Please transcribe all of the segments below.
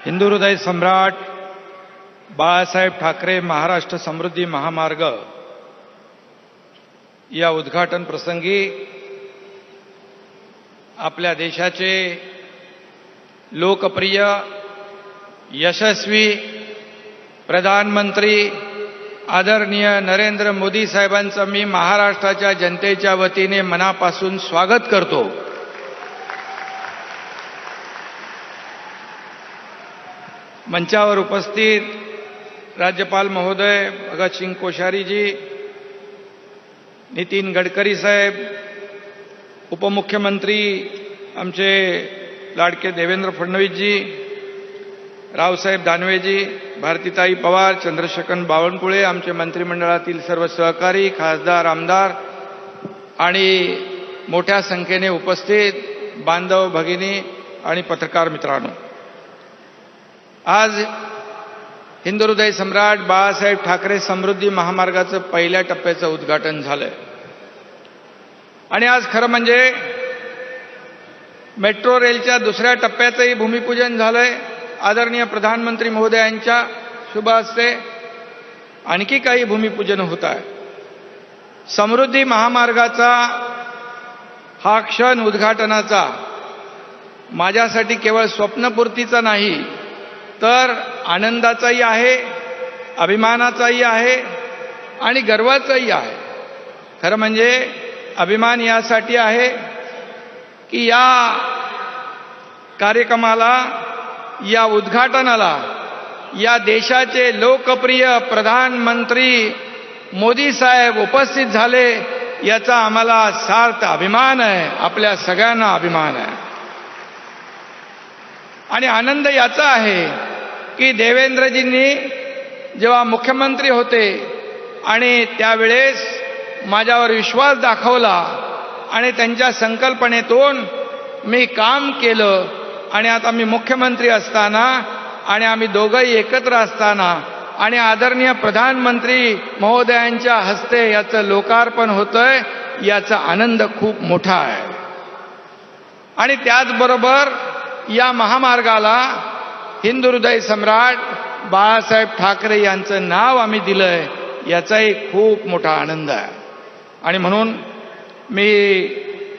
हिंदू हृदय सम्राट बाळासाहेब ठाकरे महाराष्ट्र समृद्धी महामार्ग या उद्घाटन प्रसंगी आपल्या देशाचे लोकप्रिय यशस्वी प्रधानमंत्री आदरणीय नरेंद्र मोदी साहेबांचं मी महाराष्ट्राच्या जनतेच्या वतीने मनापासून स्वागत करतो। मंचावर उपस्थित राज्यपाल महोदय भगतसिंग कोश्यारी जी, नितीन गडकरी साहेब, उपमुख्यमंत्री आमचे लाडके देवेंद्र फडणवीस जी, रावसाहेब दानवेजी, भारतीताई पवार, चंद्रशेखर बावनकुळे, आमचे मंत्रिमंडळातील सर्व सहकारी, खासदार, आमदार आणि मोठ्या संख्येने उपस्थित बांधव भगिनी आणि पत्रकार मित्रांनो, आज हिंदू हृदय सम्राट बाळासाहेब ठाकरे समृद्धी महामार्गाचं पहिल्या टप्प्याचं उद्घाटन झालंय आणि आज खरं म्हणजे मेट्रो रेलच्या दुसऱ्या टप्प्याचंही भूमिपूजन झालंय। आदरणीय प्रधानमंत्री महोदयांच्या शुभ हस्ते आणखी काही भूमिपूजन होत आहे। समृद्धी महामार्गाचा हा क्षण उद्घाटनाचा माझ्यासाठी केवळ स्वप्नपूर्तीचा नाही तर आनंदाचाही आहे, अभिमानाचाही आहे आणि गर्वाचाही आहे। खरं म्हणजे अभिमान यासाठी आहे की या कार्यक्रमाला, या उद्घाटनाला या देशाचे लोकप्रिय प्रधानमंत्री मोदी साहेब उपस्थित झाले, याचा आम्हाला सार्थ अभिमान आहे, आपल्या सगळ्यांना अभिमान आहे। आणि आनंद याचा आहे की देवेंद्रजींनी जेव्हा मुख्यमंत्री होते आणि त्यावेळेस माझ्यावर विश्वास दाखवला आणि त्यांच्या संकल्पनेतून मी काम केलं आणि आता मी मुख्यमंत्री असताना आणि आम्ही दोघंही एकत्र असताना आणि आदरणीय प्रधानमंत्री महोदयांच्या हस्ते याचं लोकार्पण होतंय, याचा आनंद खूप मोठा आहे। आणि त्याचबरोबर या महामार्गाला हिंदू हृदय सम्राट बाळासाहेब ठाकरे यांचं नाव आम्ही दिलंय, याचाही खूप मोठा आनंद आहे। आणि म्हणून मी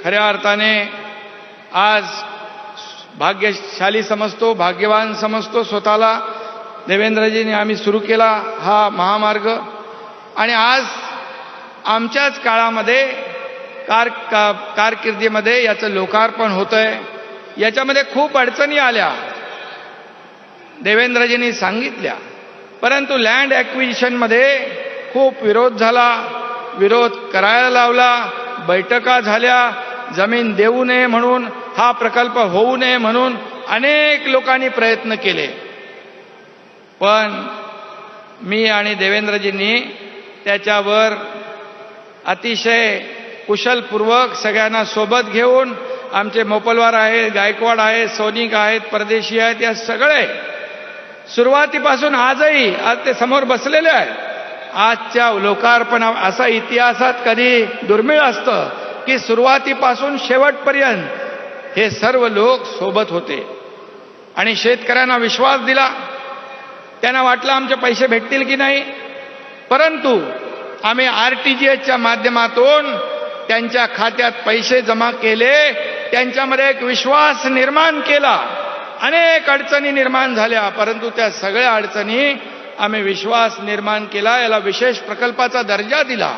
खऱ्या अर्थाने आज भाग्यशाली समजतो, भाग्यवान समजतो स्वतःला। देवेंद्रजींनी आम्ही सुरू केला हा महामार्ग आणि आज आमच्याच काळामध्ये कारकिर्दीमध्ये याचं लोकार्पण होतंय। याच्यामध्ये खूप अडचणी आल्या, देवेंद्रजींनी सांगितल्या, परंतु लँड ॲक्विजिशनमध्ये खूप विरोध झाला, विरोध करायला लावला, बैठका झाल्या, जमीन देऊ नये म्हणून, हा प्रकल्प होऊ नये म्हणून अनेक लोकांनी प्रयत्न केले। पण मी आणि देवेंद्रजींनी त्याच्यावर अतिशय कुशलपूर्वक सगळ्यांना सोबत घेऊन, आमचे मोपलवार आहेत, गायकवाड आहेत, सोनिक आहेत, परदेशी आहेत, या सगळे सुरुवातीपासून आजही, आज ते समोर बसलेले आहेत। आजच्या लोकार्पण असा इतिहासात कधी दुर्मिळ असतं की सुरुवातीपासून शेवटपर्यंत हे सर्व लोक सोबत होते आणि शेतकऱ्यांना विश्वास दिला। त्यांना वाटलं आमचे पैसे भेटतील की नाही, परंतु आम्ही RTGSच्या माध्यमातून त्यांच्या खात्यात पैसे जमा केले, त्यांच्यामध्ये एक विश्वास निर्माण केला। अनेक अडचणी निर्माण झाल्या, परंतु त्या सगळ्या अडचणी आम्ही विश्वास निर्माण केला, याला विशेष प्रकल्पाचा दर्जा दिला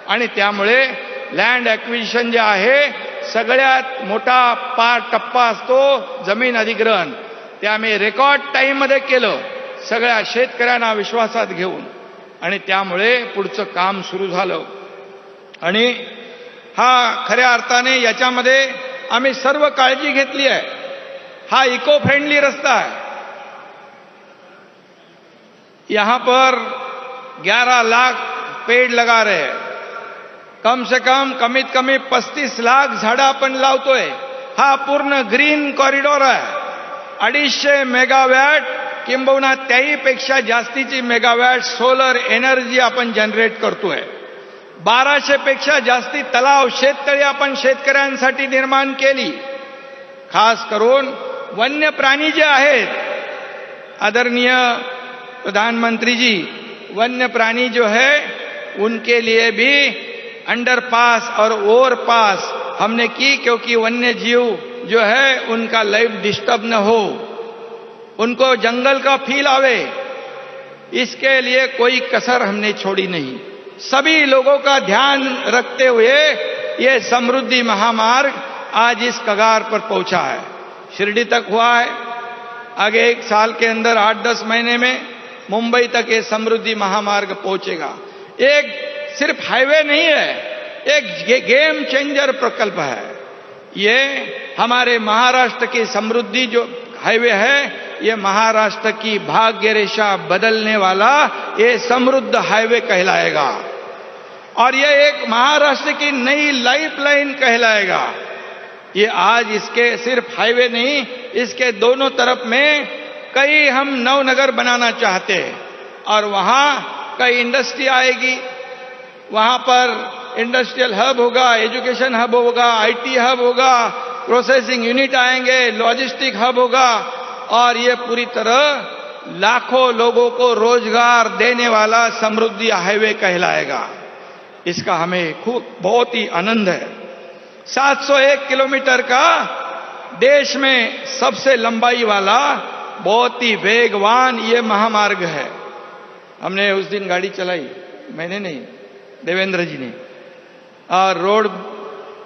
आणि त्यामुळे लँड ॲक्विजिशन जे आहे, सगळ्यात मोठा टप्पा असतो जमीन अधिग्रहण, ते आम्ही रेकॉर्ड टाईममध्ये केलं, सगळ्या शेतकऱ्यांना विश्वासात घेऊन, आणि त्यामुळे पुढचं काम सुरू झालं। आणि हा खऱ्या अर्थाने याच्यामध्ये आम्ही सर्व काळजी घेतली आहे। हा इको फ्रेंडली रास्ता है। यहां पर 11 लाख पेड़ लगा रहे हैं, कम से कम कमीत कमी 35 लाख झाडं आपण लावतोय। हा पूर्ण ग्रीन कॉरिडॉर आहे। 250 मेगावॅट किंबहुना त्याहीपेक्षा जास्तीची मेगावॅट सोलर एनर्जी आपण जनरेट करतोय। 1200 पेक्षा जास्ती तलाव, शेततळी आपण शेतकऱ्यांसाठी निर्माण केली। खास करून वन्य प्राणी जे आहेत आदरणीय प्रधानमंत्री जी, वन्य प्राणी जो है उनके लिए भी अंडरपास और ओवरपास हमने की, क्योंकि वन्य जीव जो है उनका लाइफ डिस्टर्ब न हो, उनको जंगल का फील आवे, इसके लिए कोई कसर हमने छोड़ी नहीं। सभी लोगों का ध्यान रखते हुए ये समृद्धि महामार्ग आज इस कगार पर पहुंचा है। शिरडी तक हुआ है, आगे 1 साल के अंदर 8-10 महीने में मुंबई तक ये समृद्धि महामार्ग पहुंचेगा। एक सिर्फ हाईवे नहीं है, एक गेम चेंजर प्रकल्प है। ये हमारे महाराष्ट्र की समृद्धि जो हाईवे है, ये महाराष्ट्र की भाग्य रेखा बदलने वाला ये समृद्ध हाईवे कहलाएगा, और ये एक महाराष्ट्र की नई लाइफलाइन कहलाएगा। ये आज इसके सिर्फ हाईवे नहीं, इसके दोनों तरफ में कई हम नवनगर बनाना चाहते हैं, और वहां कई इंडस्ट्री आएगी, वहां पर इंडस्ट्रियल हब होगा, एजुकेशन हब होगा, आईटी हब होगा, प्रोसेसिंग यूनिट आएंगे, लॉजिस्टिक हब होगा, और ये पूरी तरह लाखों लोगों को रोजगार देने वाला समृद्धि हाईवे कहलाएगा। इसका हमें खूब बहुत ही आनंद है। 701 किलोमीटर का देश में सबसे लंबाई वाला बहुत ही वेगवान ये महामार्ग है। हमने उस दिन गाड़ी चलाई, मैंने नहीं, देवेंद्र जी ने, और रोड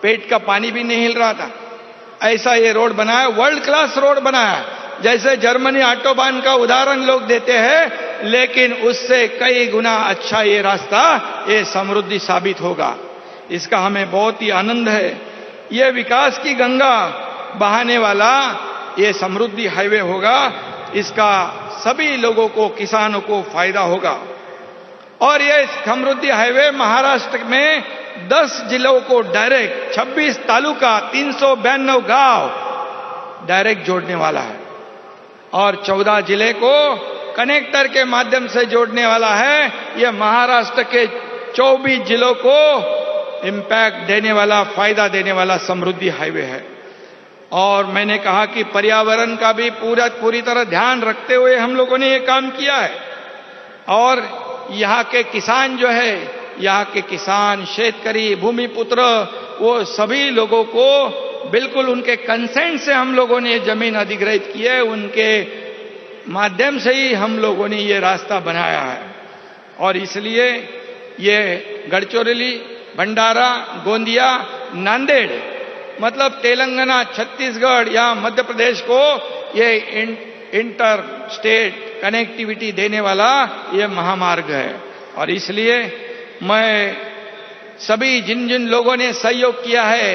पेट का पानी भी नहीं हिल रहा था, ऐसा ये रोड बनाया, वर्ल्ड क्लास रोड बनाया। जैसे जर्मनी ऑटोबान का उदाहरण लोग देते हैं, लेकिन उससे कई गुना अच्छा ये रास्ता ये समृद्धि साबित होगा। इसका हमें बहुत ही आनंद है। ये विकास की गंगा बहाने वाला ये समृद्धि हाईवे होगा, इसका सभी लोगों को, किसानों को फायदा होगा। और ये समृद्धि हाईवे महाराष्ट्र में 10 जिलों को डायरेक्ट, 26 तालुका, 392 गांव डायरेक्ट जोड़ने वाला है, और 14 जिले को कनेक्टर के माध्यम से जोड़ने वाला है। यह महाराष्ट्र के 24 जिलों को इम्पैक्ट देने वाला, फायदा देने वाला समृद्धि हाईवे है। और मैंने कहा कि पर्यावरण का भी पूरी तरह ध्यान रखते हुए हम लोगों ने ये काम किया है। और यहाँ के किसान जो है, यहाँ के किसान, शेतकरी, भूमिपुत्र, वो सभी लोगों को बिल्कुल उनके कंसेंट से हम लोगों ने जमीन अधिग्रहित की है, उनके माध्यम से ही हम लोगों ने ये रास्ता बनाया है। और इसलिए ये गढ़चिरौली, भंडारा, गोंदिया, नांदेड़, मतलब तेलंगाना, छत्तीसगढ़ या मध्य प्रदेश को ये इंटर स्टेट कनेक्टिविटी देने वाला ये महामार्ग है। और इसलिए मैं सभी जिन जिन लोगों ने सहयोग किया है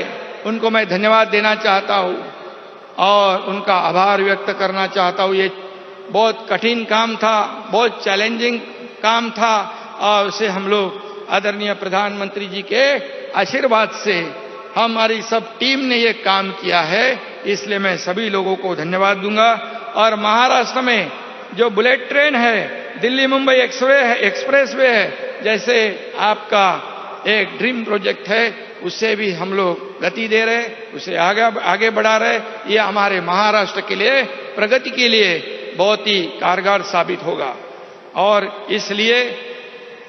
उनको मैं धन्यवाद देना चाहता हूं और उनका आभार व्यक्त करना चाहता हूं। ये बहुत कठिन काम था, बहुत चैलेंजिंग काम था, और उसे हम लोग आदरणीय प्रधानमंत्री जी के आशीर्वाद से हमारी सब टीम ने ये काम किया है, इसलिए मैं सभी लोगों को धन्यवाद दूंगा। और महाराष्ट्र में जो बुलेट ट्रेन है, दिल्ली मुंबई एक्सप्रेस वे है, जैसे आपका एक ड्रीम प्रोजेक्ट है, उससे भी हम लोग गति दे रहे, उसे आगे बढ़ा रहे। ये हमारे महाराष्ट्र के लिए, प्रगति के लिए बहुत ही कारगर साबित होगा। और इसलिए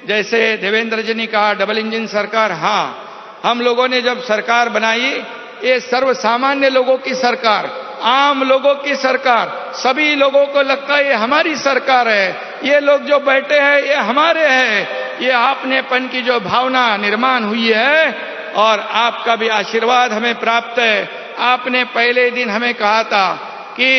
जैसे देवेंद्र जी ने कहा, डबल इंजन सरकार, हाँ, हम लोगों ने जब सरकार बनाई, ये सर्वसामान्य लोगों की सरकार, आम लोगों की सरकार, सभी लोगों को लगता है ये हमारी सरकार है, ये लोग जो बैठे हैं ये हमारे हैं, ये आपनेपन की जो भावना निर्माण हुई है, और आपका भी आशीर्वाद हमें प्राप्त है। आपने पहले दिन हमें कहा था कि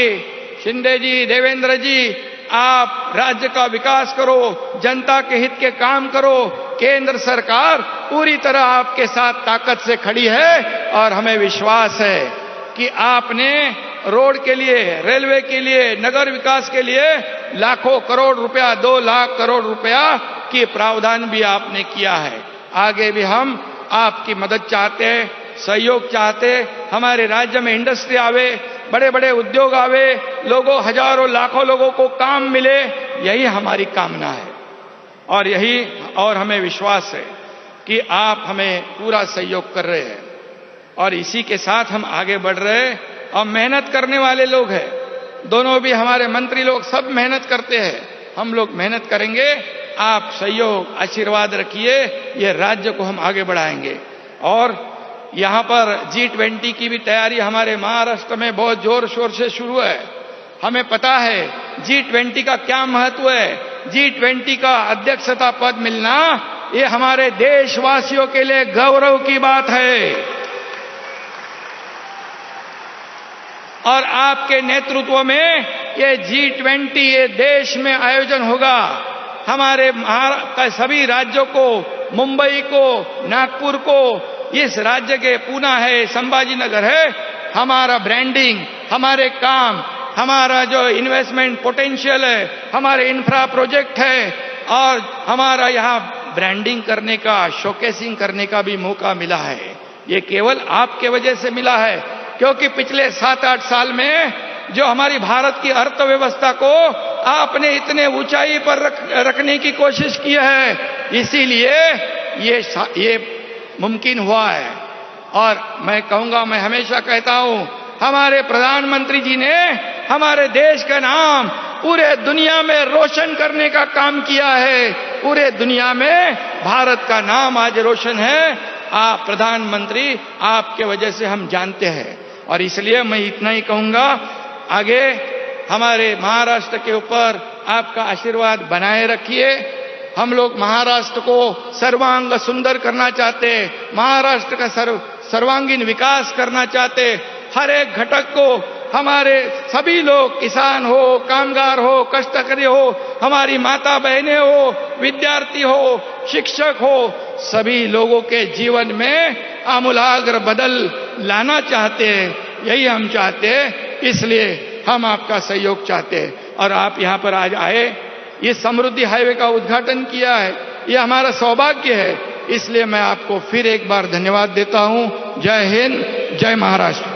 शिंदे जी, देवेंद्र जी, आप राज्य का विकास करो, जनता के हित के काम करो, केंद्र सरकार पूरी तरह आपके साथ ताकत से खड़ी है, और हमें विश्वास है कि आपने रोड के लिए, रेलवे के लिए, नगर विकास के लिए लाखों करोड़ रुपया, 2 लाख करोड़ रुपया की प्रावधान भी आपने किया है। आगे भी हम आपकी मदद चाहते हैं, सहयोग चाहते, हमारे राज्य में इंडस्ट्री आवे, बड़े बड़े उद्योग आवे, लोगों, हजारों लाखों लोगों को काम मिले, यही हमारी कामना है। और हमें विश्वास है कि आप हमें पूरा सहयोग कर रहे हैं, और इसी के साथ हम आगे बढ़ रहे हैं। और मेहनत करने वाले लोग हैं, दोनों भी हमारे मंत्री लोग सब मेहनत करते हैं। हम लोग मेहनत करेंगे, आप सहयोग आशीर्वाद रखिए, ये राज्य को हम आगे बढ़ाएंगे। और यहाँ पर G20 की भी तैयारी हमारे महाराष्ट्र में बहुत जोर शोर से शुरू है। हमें पता है G20 का क्या महत्व है। G20 का अध्यक्षता पद मिलना ये हमारे देशवासियों के लिए गौरव की बात है। और आपके नेतृत्व में ये G20 ये देश में आयोजन होगा। हमारे सभी राज्यों को, मुंबई को, नागपुर को, इस राज्य के पूना है, संभाजीनगर है, हमारा ब्रांडिंग, हमारे काम, हमारा जो इन्वेस्टमेंट पोटेंशियल है, हमारे इंफ्रा प्रोजेक्ट है और हमारा यहाँ ब्रांडिंग करने का, शोकेसिंग करने का भी मौका मिला है। ये केवल आपके वजह से मिला है, क्योंकि पिछले 7-8 साल में जो हमारी भारत की अर्थव्यवस्था को आपने इतने ऊंचाई पर रखने की कोशिश की है, इसीलिए ये मुमकिन हुआ है। और मैं कहूंगा, मैं हमेशा कहता हूं, हमारे प्रधानमंत्री जी ने हमारे देश का नाम पूरे दुनिया में रोशन करने का काम किया है। पूरे दुनिया में भारत का नाम आज रोशन है। आप प्रधानमंत्री, आपके वजह से हम जानते हैं। और इसलिए मैं इतना ही कहूंगा, आगे हमारे महाराष्ट्र के ऊपर आपका आशीर्वाद बनाए रखिए। हम लोग महाराष्ट्र को सर्वांग सुंदर करना चाहते, महाराष्ट्र का सर्वांगीण विकास करना चाहते। हर एक घटक को हमारे सभी लोग, किसान हो, कामगार हो, कष्टकरी हो, हमारी माता बहनें हो, विद्यार्थी हो, शिक्षक हो, सभी लोगों के जीवन में आमूलाग्र बदल लाना चाहते हैं। यही हम चाहते हैं, इसलिए हम आपका सहयोग चाहते हैं। और आप यहाँ पर आज आए, ये समृद्धि हाईवे का उद्घाटन किया है, ये हमारा सौभाग्य है। इसलिए मैं आपको फिर एक बार धन्यवाद देता हूँ। जय हिंद, जय महाराष्ट्र।